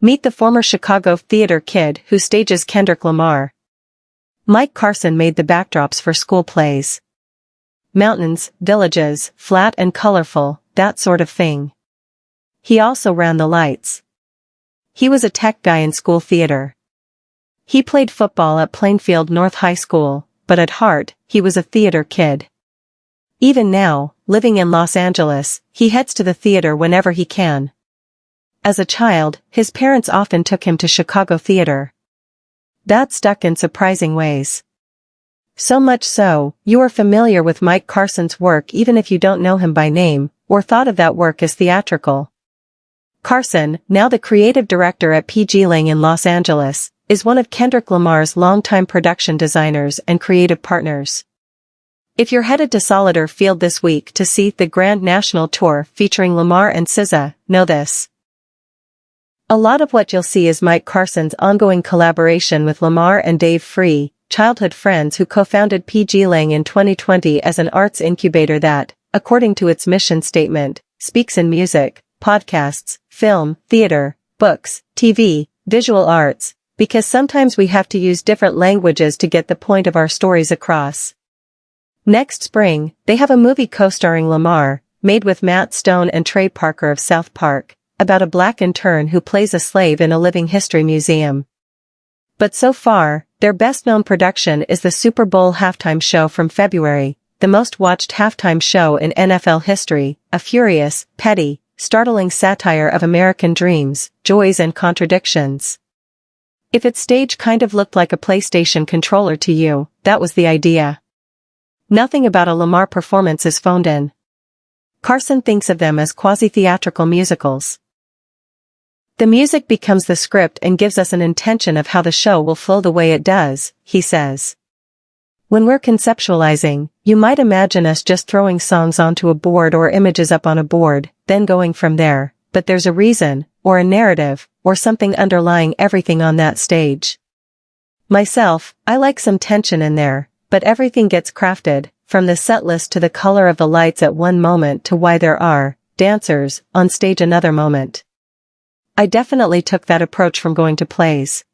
Meet the former Chicago theater kid who stages Kendrick Lamar. Mike Carson made the backdrops for school plays. Mountains, villages, flat and colorful, that sort of thing. He also ran the lights. He was a tech guy in school theater. He played football at Plainfield North High School, but at heart, he was a theater kid. Even now, living in Los Angeles, he heads to the theater whenever he can. As a child, his parents often took him to Chicago theater. That stuck in surprising ways. So much so, you are familiar with Mike Carson's work even if you don't know him by name, or thought of that work as theatrical. Carson, now the creative director at PG Lang in Los Angeles, is one of Kendrick Lamar's longtime production designers and creative partners. If you're headed to Solitaire Field this week to see the Grand National Tour featuring Lamar and SZA, know this. A lot of what you'll see is Mike Carson's ongoing collaboration with Lamar and Dave Free, childhood friends who co-founded PG Lang in 2020 as an arts incubator that, according to its mission statement, speaks in music, podcasts, film, theater, books, TV, visual arts, because sometimes we have to use different languages to get the point of our stories across. Next spring, they have a movie co-starring Lamar, made with Matt Stone and Trey Parker of South Park, about a black intern who plays a slave in a living history museum. But so far, their best-known production is the Super Bowl halftime show from February, the most-watched halftime show in NFL history, a furious, petty, startling satire of American dreams, joys and contradictions. If its stage kind of looked like a PlayStation controller to you, that was the idea. Nothing about a Lamar performance is phoned in. Carson thinks of them as quasi-theatrical musicals. The music becomes the script and gives us an intention of how the show will flow the way it does, he says. When we're conceptualizing, you might imagine us just throwing songs onto a board or images up on a board, then going from there, but there's a reason, or a narrative, or something underlying everything on that stage. Myself, I like some tension in there, but everything gets crafted, from the set list to the color of the lights at one moment to why there are dancers on stage another moment. I definitely took that approach from going to plays.